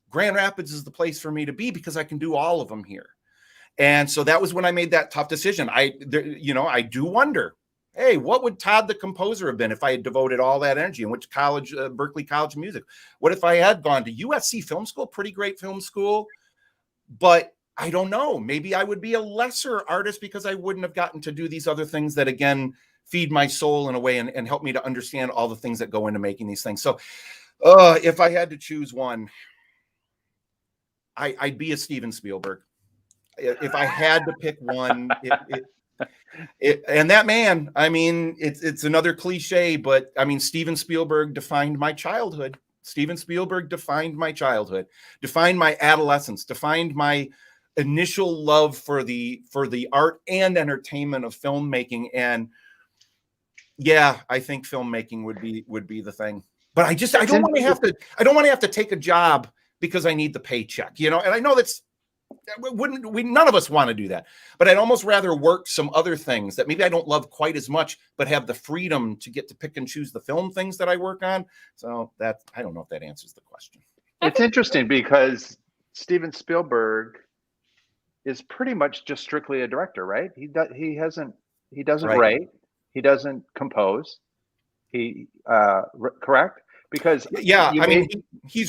Speaker 3: Grand Rapids is the place for me to be, because I can do all of them here. And so that was when I made that tough decision. I do wonder, hey, what would Todd the composer have been if I had devoted all that energy and went to college, Berklee College of Music? What if I had gone to USC Film School, pretty great film school, but I don't know. Maybe I would be a lesser artist because I wouldn't have gotten to do these other things that, again, feed my soul in a way and help me to understand all the things that go into making these things. So if I had to choose one, I'd be a Steven Spielberg. If I had to pick one, and that man, I mean, it's another cliche, but I mean, Steven Spielberg defined my childhood. Steven Spielberg defined my childhood, defined my adolescence, defined my initial love for the art and entertainment of filmmaking. And yeah, I think filmmaking would be the thing. But I don't want to have to take a job because I need the paycheck, and I know none of us want to do that, but I'd almost rather work some other things that maybe I don't love quite as much, but have the freedom to get to pick and choose the film things that I work on. So I don't know if that answers the question.
Speaker 2: It's interesting because Steven Spielberg is pretty much just strictly a director, right? He doesn't write, he doesn't compose. Correct? Because
Speaker 3: yeah, I mean, he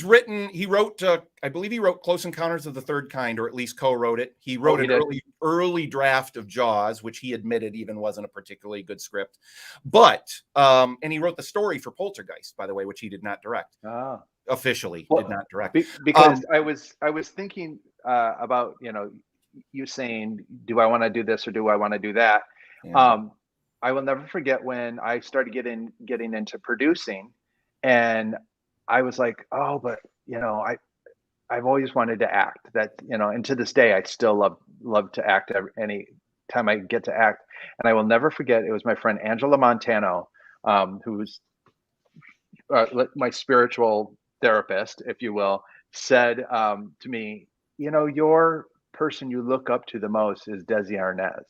Speaker 3: wrote, I believe he wrote Close Encounters of the Third Kind, or at least co-wrote it. He wrote an early draft of Jaws, which he admitted even wasn't a particularly good script. But, and he wrote the story for Poltergeist, by the way, which he did not direct. Officially did not direct.
Speaker 2: Because I was thinking about, you saying, do I want to do this or do I want to do that? Yeah. I will never forget when I started getting into producing, and I was like, oh, but I've always wanted to act. That, and to this day I still love to act any time I get to act. And I will never forget, it was my friend Angela Montano, who's my spiritual therapist, if you will, said to me, your person you look up to the most is Desi Arnaz.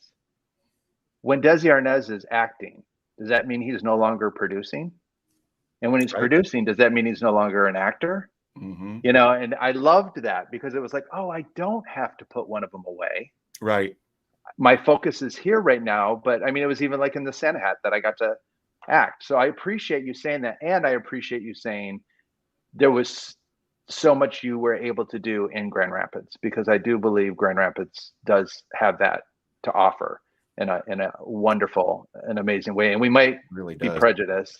Speaker 2: When Desi Arnaz is acting, does that mean he's no longer producing? And when he's producing, does that mean he's no longer an actor? Mm-hmm. And I loved that, because it was like, oh, I don't have to put one of them away.
Speaker 3: Right.
Speaker 2: My focus is here right now. But I mean, it was even like in the Santa Hat that I got to act. So I appreciate you saying that. And I appreciate you saying there was so much you were able to do in Grand Rapids, because I do believe Grand Rapids does have that to offer in a wonderful and amazing way. And we might really be prejudiced.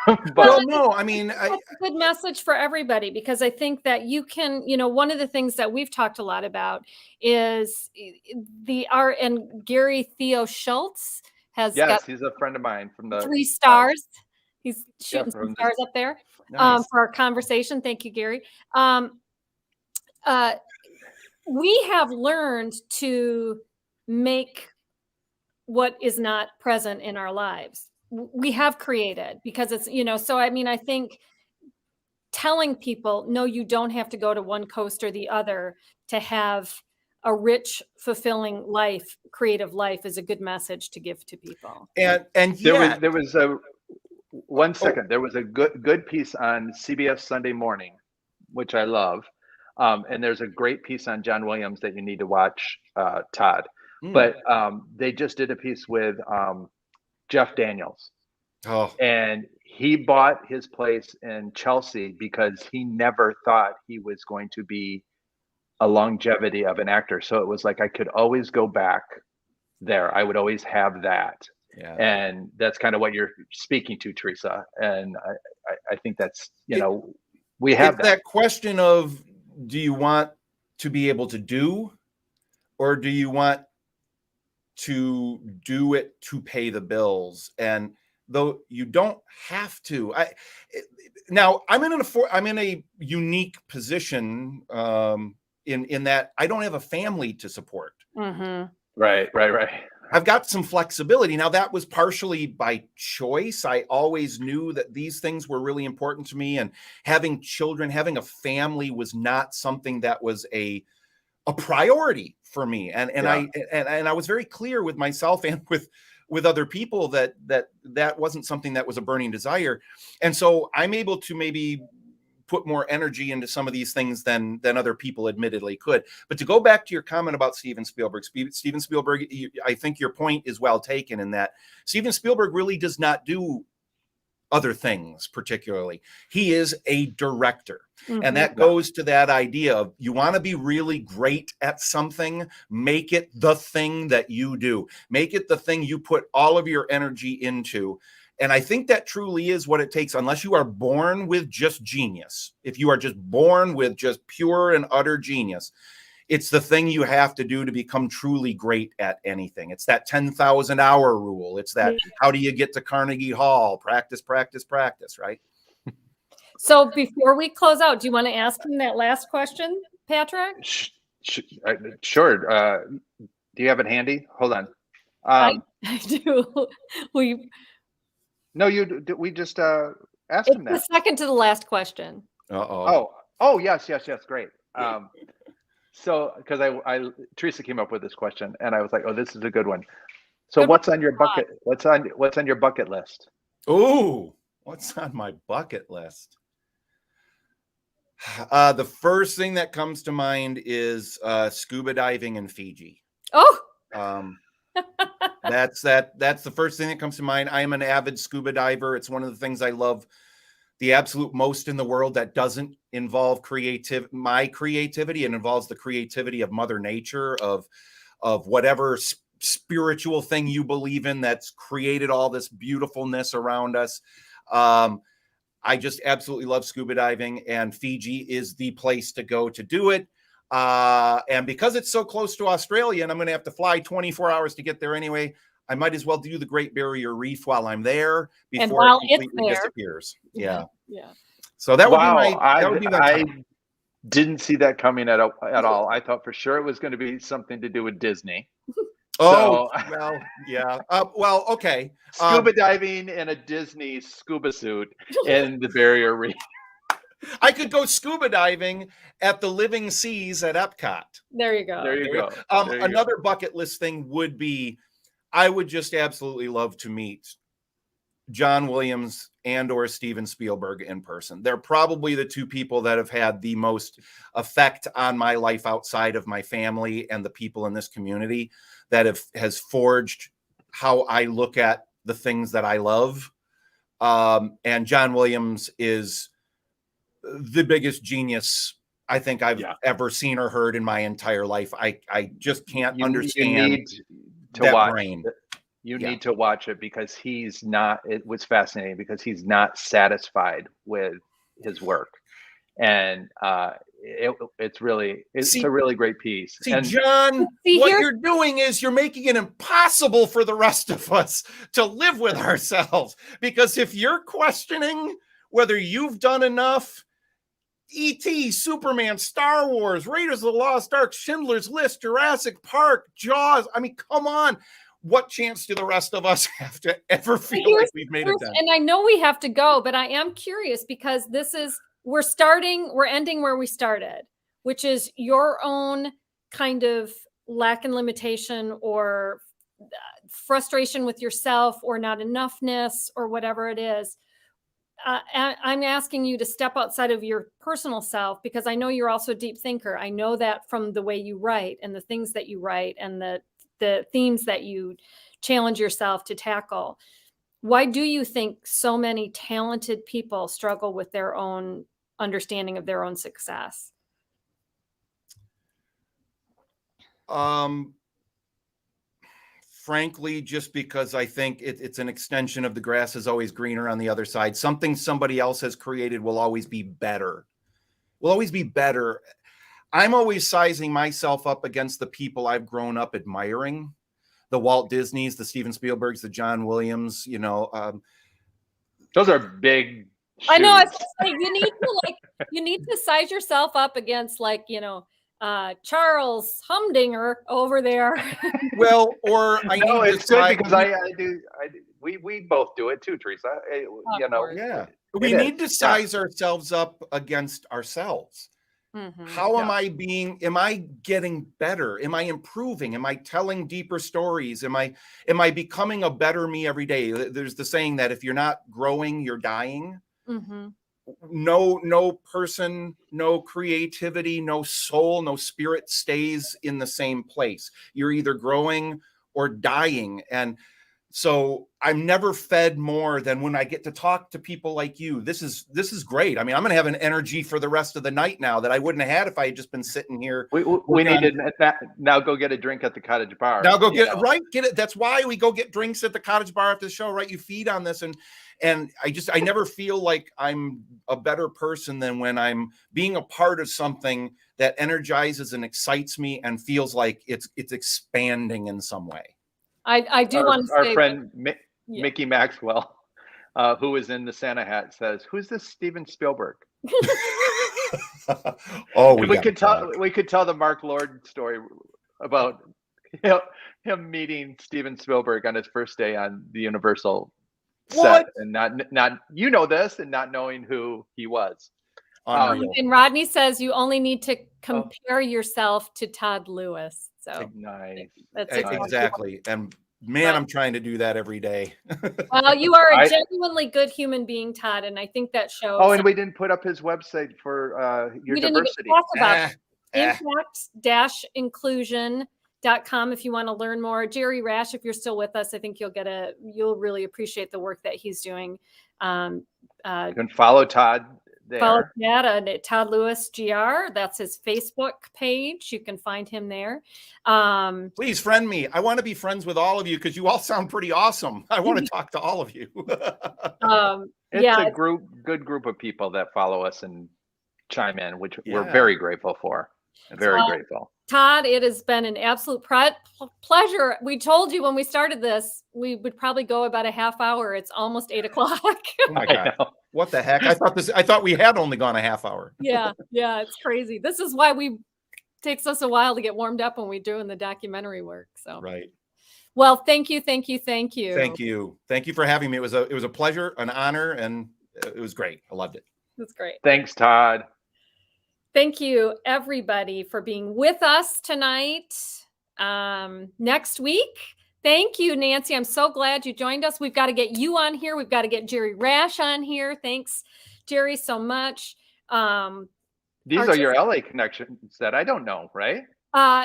Speaker 3: But well, no, I mean,
Speaker 1: that's a good message for everybody, because I think that you can, one of the things that we've talked a lot about is the art, and Gary Theo Schultz he's
Speaker 2: a friend of mine from the
Speaker 1: 3 stars. He's shooting some stars up there. Nice. For our conversation. Thank you, Gary. We have learned to make what is not present in our lives. We have created, because it's, so I mean, I think telling people, no, you don't have to go to one coast or the other to have a rich, fulfilling life, creative life, is a good message to give to people.
Speaker 2: And there was a 1 second. There was a good piece on CBS Sunday Morning, which I love. And there's a great piece on John Williams that you need to watch, Todd. But they just did a piece with Jeff Daniels. And he bought his place in Chelsea because he never thought he was going to be a longevity of an actor. So it was like, I could always go back there. I would always have that. Yeah. And that's kind of what you're speaking to, Teresa. And I think that's, we have
Speaker 3: that question of, do you want to be able to do, or do you want to do it to pay the bills? And though you don't have to, now I'm in a unique position in that I don't have a family to support.
Speaker 2: Mm-hmm. Right.
Speaker 3: I've got some flexibility. Now, that was partially by choice. I always knew that these things were really important to me, and having children, having a family was not something that was a priority for me. And I was very clear with myself and with other people that wasn't something that was a burning desire. And so I'm able to maybe put more energy into some of these things than other people admittedly could. But to go back to your comment about Steven Spielberg, I think your point is well taken, in that Steven Spielberg really does not do other things particularly. He is a director. Mm-hmm. And that goes to that idea of, you want to be really great at something, make it the thing that you do. Make it the thing you put all of your energy into. And I think that truly is what it takes, unless you are born with just genius. If you are just born with just pure and utter genius, it's the thing you have to do to become truly great at anything. It's that 10,000 hour rule. It's that, how do you get to Carnegie Hall? Practice, practice, practice, right?
Speaker 1: So before we close out, do you want to ask him that last question, Patrick?
Speaker 2: Sure. Do you have it handy? Hold on.
Speaker 1: I do.
Speaker 2: No, we just asked him that.
Speaker 1: The second to the last question.
Speaker 2: Oh, yes, great. So, because Teresa came up with this question, and I was like, oh, this is a good one. So, what's on your bucket? What's on your bucket list?
Speaker 3: Oh, what's on my bucket list? The first thing that comes to mind is scuba diving in Fiji.
Speaker 1: Oh.
Speaker 3: That's the first thing that comes to mind. I am an avid scuba diver. It's one of the things I love the absolute most in the world that doesn't involve my creativity. It involves the creativity of Mother Nature, of whatever spiritual thing you believe in that's created all this beautifulness around us. I just absolutely love scuba diving, and Fiji is the place to go to do it. And because it's so close to Australia and I'm going to have to fly 24 hours to get there anyway, I might as well do the Great Barrier Reef while I'm there before it completely disappears. Yeah. So that would be my
Speaker 2: I didn't see that coming at all. I thought for sure it was going to be something to do with Disney.
Speaker 3: Oh, well, yeah. Well, okay.
Speaker 2: Scuba diving in a Disney scuba suit in the Barrier Reef.
Speaker 3: I could go scuba diving at the Living Seas at Epcot.
Speaker 1: There you go.
Speaker 2: There you go.
Speaker 3: Another bucket list thing would be, I would just absolutely love to meet John Williams and or Steven Spielberg in person. They're probably the two people that have had the most effect on my life outside of my family and the people in this community that has forged how I look at the things that I love. And John Williams is the biggest genius I think I've ever seen or heard in my entire life. I just can't understand.
Speaker 2: You need to watch brain. You need to watch it because it was fascinating because he's not satisfied with his work. And it's a really great piece.
Speaker 3: See, John, what you're doing is you're making it impossible for the rest of us to live with ourselves. Because if you're questioning whether you've done enough, E.T., Superman, Star Wars, Raiders of the Lost Ark, Schindler's List, Jurassic Park, Jaws. I mean, come on. What chance do the rest of us have to ever feel like we've made it done?
Speaker 1: And I know we have to go, but I am curious because we're ending where we started, which is your own kind of lack and limitation or frustration with yourself or not enoughness or whatever it is. I'm asking you to step outside of your personal self because I know you're also a deep thinker. I know that from the way you write and the things that you write and the themes that you challenge yourself to tackle. Why do you think so many talented people struggle with their own understanding of their own success?
Speaker 3: Frankly, just because I think it's an extension of the grass is always greener on the other side. Something somebody else has created will always be better. I'm always sizing myself up against the people I've grown up admiring, the Walt Disneys, the Steven Spielbergs, the John Williams,
Speaker 2: those are big shoes.
Speaker 1: I know. I was saying, you need to size yourself up against Charles Humdinger over there.
Speaker 3: Well, or
Speaker 2: it's good because we both do it too, Teresa.
Speaker 3: We need to size ourselves up against ourselves. Mm-hmm. How am I getting better? Am I improving? Am I telling deeper stories? Am I becoming a better me every day? There's the saying that if you're not growing, you're dying. Mm-hmm. No person, no creativity, no soul, no spirit stays in the same place. You're either growing or dying. And so I'm never fed more than when I get to talk to people like you. This is great. I mean, I'm going to have an energy for the rest of the night now that I wouldn't have had if I had just been sitting here.
Speaker 2: We need to now go get a drink at the Cottage Bar.
Speaker 3: Now go get it. That's why we go get drinks at the Cottage Bar after the show, right? You feed on this. And I never feel like I'm a better person than when I'm being a part of something that energizes and excites me and feels like it's expanding in some way.
Speaker 1: I do want to say
Speaker 2: our friend Mickey Maxwell, who was in the Santa hat, says, "Who's this Steven Spielberg?" We could tell the Mark Lord story about him meeting Steven Spielberg on his first day on the Universal set and not this and not knowing who he was.
Speaker 1: And Rodney says you only need to compare yourself to Todd Lewis. So
Speaker 2: nice.
Speaker 1: That's
Speaker 3: exactly. And man, I'm trying to do that every day.
Speaker 1: Well, you are a genuinely good human being, Todd, and I think that shows.
Speaker 2: Oh, and we didn't put up his website for your diversity.
Speaker 1: We didn't even talk about impact-inclusion.com if you want to learn more. Jerry Rash, if you're still with us, I think you'll really appreciate the work that he's doing.
Speaker 2: You can follow Todd there.
Speaker 1: Follow Todd at Todd Lewis GR. That's his Facebook page. You can find him there.
Speaker 3: Please friend me. I want to be friends with all of you because you all sound pretty awesome. I want to talk to all of you.
Speaker 2: It's a good group of people that follow us and chime in, which we're very grateful for. Very grateful.
Speaker 1: Todd, it has been an absolute pleasure. We told you when we started this, we would probably go about a half hour. It's almost 8 o'clock.
Speaker 3: Oh my God. What the heck? I thought we had only gone a half hour.
Speaker 1: Yeah, it's crazy. This is why takes us a while to get warmed up when we're doing the documentary work. So
Speaker 3: right.
Speaker 1: Well, thank you.
Speaker 3: Thank you for having me. It was a pleasure, an honor, and it was great. I loved it.
Speaker 1: That's great.
Speaker 2: Thanks, Todd.
Speaker 1: Thank you, everybody, for being with us tonight. Next week, thank you, Nancy. I'm so glad you joined us. We've got to get you on here. We've got to get Jerry Rash on here. Thanks, Jerry, so much.
Speaker 2: These are your LA connections that I don't know, right?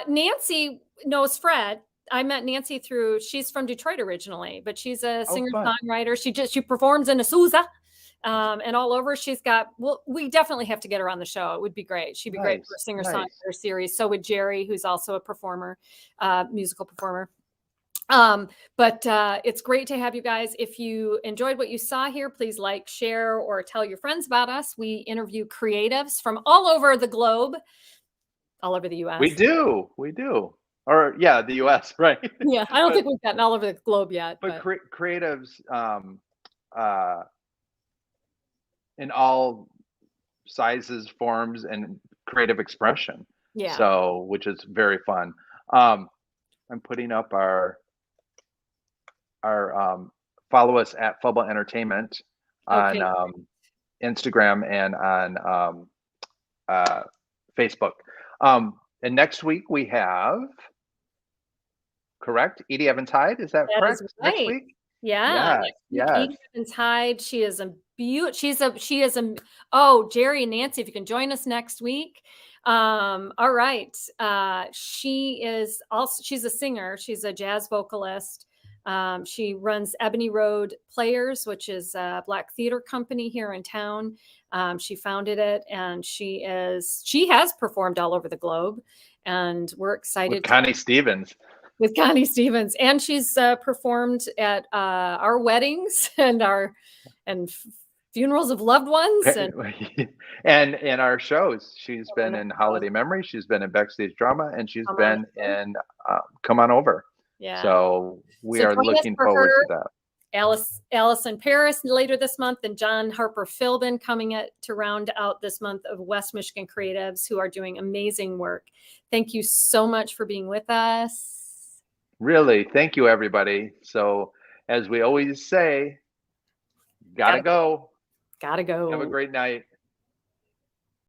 Speaker 1: Nancy knows Fred. I met Nancy she's from Detroit originally, but she's a singer-songwriter. She performs in Azusa. And all over. We definitely have to get her on the show. It would be great. She'd be great for a singer-songwriter series. So would Jerry, who's also a performer, musical performer. But it's great to have you guys. If you enjoyed what you saw here, please like, share, or tell your friends about us. We interview creatives from all over the globe, all over the U.S.
Speaker 2: We do. Or the U.S., right?
Speaker 1: Yeah, I don't think we've gotten all over the globe yet.
Speaker 2: But creatives in all sizes, forms, and creative expression.
Speaker 1: Yeah.
Speaker 2: So, which is very fun. I'm putting up our follow us at Fubble Entertainment on Instagram and on Facebook. And next week we have, correct, Edie Evans Hyde. Is that correct?
Speaker 1: Is right.
Speaker 2: Next week?
Speaker 1: Yeah. Edie Evans Hyde. She is a Jerry and Nancy, if you can join us next week. All right. She's a singer. She's a jazz vocalist. She runs Ebony Road Players, which is a Black theater company here in town. She founded it, and she has performed all over the globe, and we're excited.
Speaker 2: With Connie Stevens.
Speaker 1: And she's performed at our weddings and funerals of loved ones
Speaker 2: and in our shows. She's been in Holiday Memory, she's been in Backstage Drama, and she's been in Come On Over. Yeah. So we are looking forward to that.
Speaker 1: Alice in Paris later this month, and John Harper Philbin coming to round out this month of West Michigan creatives who are doing amazing work. Thank you so much for being with us.
Speaker 2: Really, thank you, everybody. So as we always say, gotta go.
Speaker 1: Have
Speaker 2: a great night.